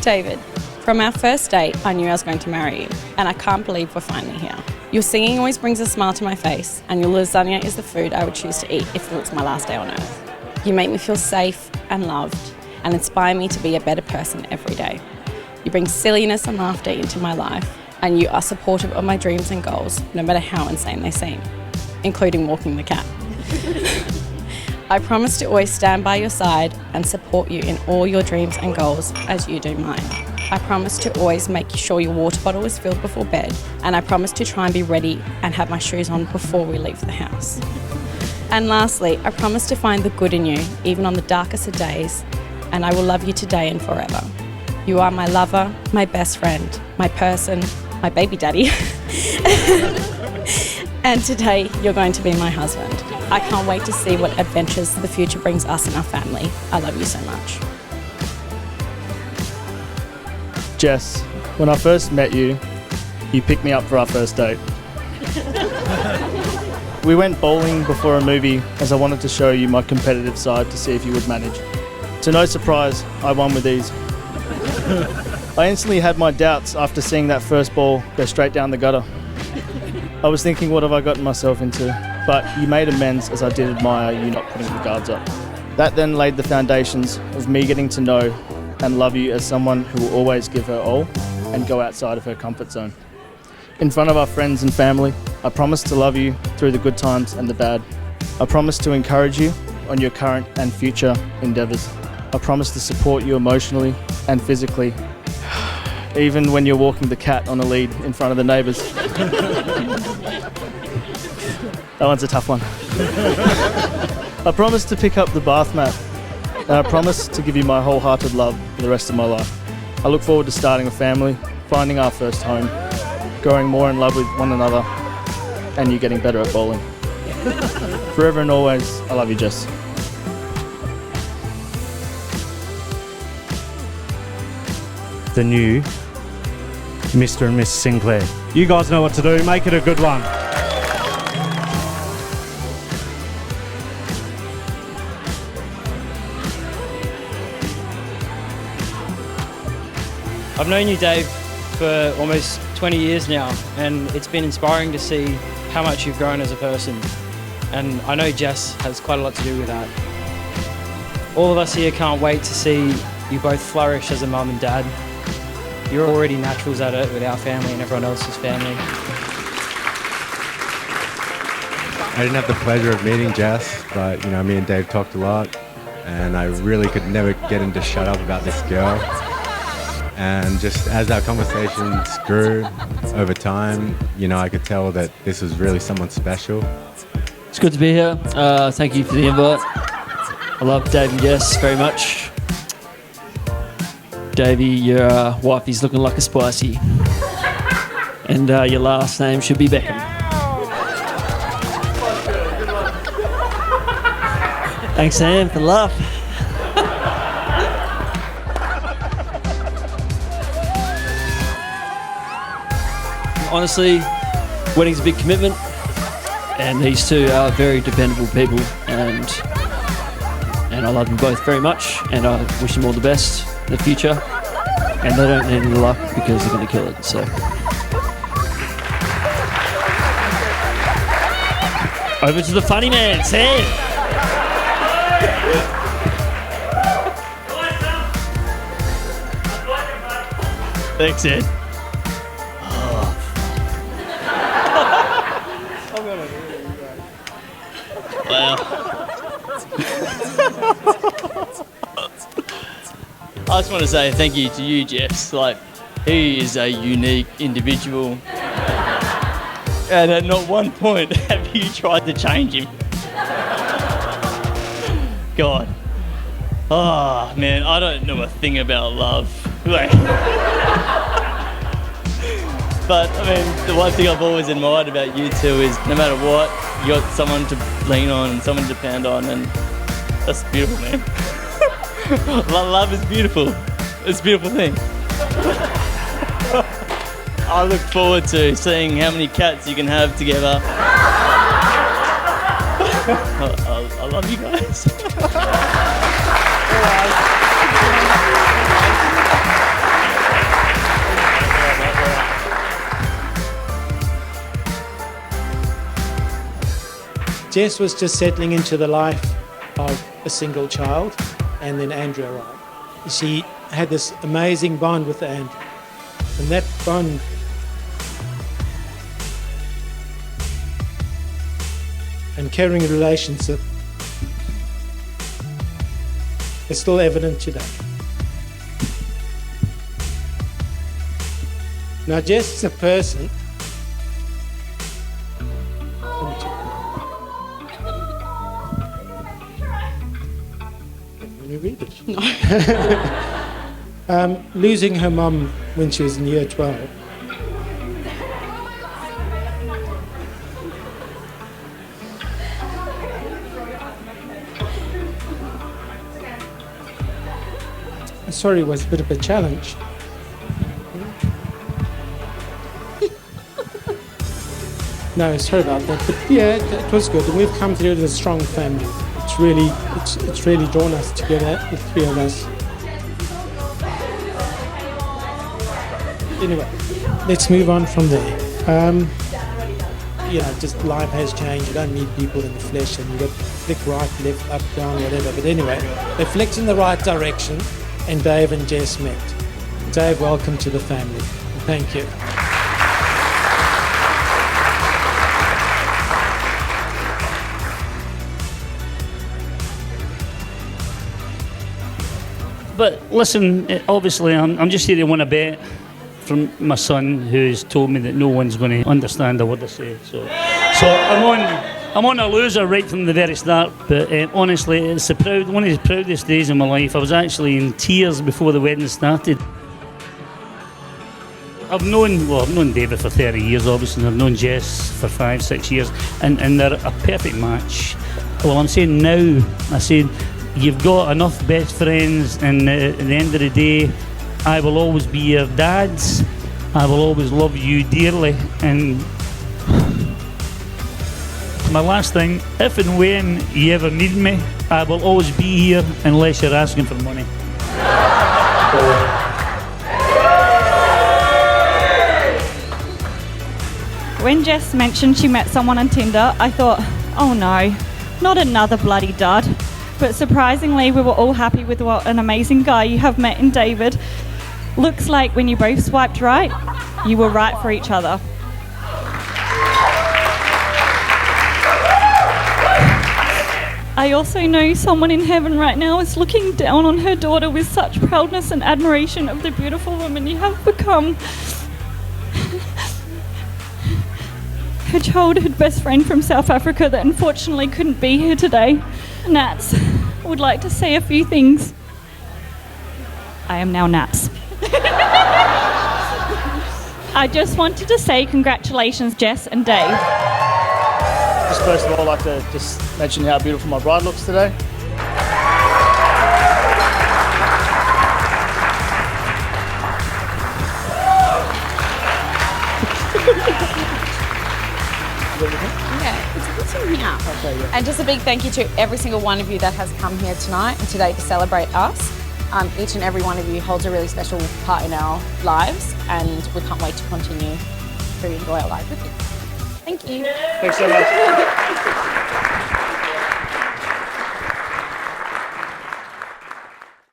David. From our first date, I knew I was going to marry you, and I can't believe we're finally here. Your singing always brings a smile to my face, and your lasagna is the food I would choose to eat if it was my last day on earth. You make me feel safe and loved, and inspire me to be a better person every day. You bring silliness and laughter into my life, and you are supportive of my dreams and goals, no matter how insane they seem, including walking the cat. I promise to always stand by your side and support you in all your dreams and goals as you do mine. I promise to always make sure your water bottle is filled before bed, and I promise to try and be ready and have my shoes on before we leave the house. And lastly, I promise to find the good in you, even on the darkest of days, and I will love you today and forever. You are my lover, my best friend, my person, my baby daddy, and today you're going to be my husband. I can't wait to see what adventures the future brings us and our family. I love you so much. Jess, when I first met you, you picked me up for our first date. We went bowling before a movie as I wanted to show you my competitive side to see if you would manage. To no surprise, I won with ease. I instantly had my doubts after seeing that first ball go straight down the gutter. I was thinking, what have I gotten myself into? But you made amends, as I did admire you not putting the guards up. That then laid the foundations of me getting to know and love you as someone who will always give her all and go outside of her comfort zone. In front of our friends and family, I promise to love you through the good times and the bad. I promise to encourage you on your current and future endeavours. I promise to support you emotionally and physically, even when you're walking the cat on a lead in front of the neighbours. That one's a tough one. I promise to pick up the bath mat, and I promise to give you my wholehearted love for the rest of my life. I look forward to starting a family, finding our first home, growing more in love with one another, and you getting better at bowling. Forever and always, I love you, Jess. The new Mr. and Miss Sinclair. You guys know what to do. Make it a good one. I've known you, Dave, for almost 20 years now, and it's been inspiring to see how much you've grown as a person. And I know Jess has quite a lot to do with that. All of us here can't wait to see you both flourish as a mum and dad. You're already naturals at it with our family and everyone else's family. I didn't have the pleasure of meeting Jess, but me and Dave talked a lot, and I really could never get him to shut up about this girl. And just as our conversations grew over time, I could tell that this was really someone special. It's good to be here. Thank you for the invite. I love Dave and Jess very much. Davey, your wife is looking like a spicy. And your last name should be Beckham. Thanks, Sam, for the laugh. Honestly, wedding's a big commitment, and these two are very dependable people, and I love them both very much, and I wish them all the best in the future, and they don't need any luck because they're going to kill it, so. Over to the funny man, Sam. Thanks, Ed. Wow. I just want to say thank you to you, Jess. He is a unique individual. And at not one point have you tried to change him. God. Oh, man, I don't know a thing about love. But, the one thing I've always admired about you two is no matter what, you got someone to lean on and someone to depend on, and that's beautiful, man. Love is beautiful. It's a beautiful thing. I look forward to seeing how many cats you can have together. I love you guys. Jess was just settling into the life of a single child, and then Andrew arrived. She had this amazing bond with Andrew, and that bond and caring relationship is still evident today. Now, Jess is a person. Let me read it. No. Losing her mum when she was in year 12. Sorry, it was a bit of a challenge. No, sorry about that. But yeah, it was good. And we've come through as a strong family. It's really drawn us together, the three of us. Anyway, let's move on from there. Just life has changed. You don't meet people in the flesh, and you got flick right, left, up, down, whatever. But anyway, they flicked in the right direction, and Dave and Jess met. Dave, welcome to the family. Thank you. But listen, obviously I'm just here to win a bet from my son, who's told me that no one's going to understand a word I say. So I'm on a loser right from the very start. But honestly, it's one of the proudest days of my life. I was actually in tears before the wedding started. I've known David for 30 years, obviously, and I've known Jess for 5-6 years, and they're a perfect match. Well, I'm saying now, I said, you've got enough best friends, and at the end of the day, I will always be your dad. I will always love you dearly. And my last thing, if and when you ever need me, I will always be here unless you're asking for money. When Jess mentioned she met someone on Tinder, I thought, oh no, not another bloody dud. But surprisingly, we were all happy with what an amazing guy you have met in David. Looks like when you both swiped right, you were right for each other. I also know someone in heaven right now is looking down on her daughter with such proudness and admiration of the beautiful woman you have become. Her childhood best friend from South Africa that unfortunately couldn't be here today, Nats, would like to say a few things. I am now Nats. I just wanted to say congratulations, Jess and Dave. Just first of all, I'd like to just mention how beautiful my bride looks today. Yeah, it's in here. Okay, yeah. And just a big thank you to every single one of you that has come here tonight and today to celebrate us. Each and every one of you holds a really special part in our lives, and we can't wait to continue to enjoy our life with you. Thank you. Thanks so much.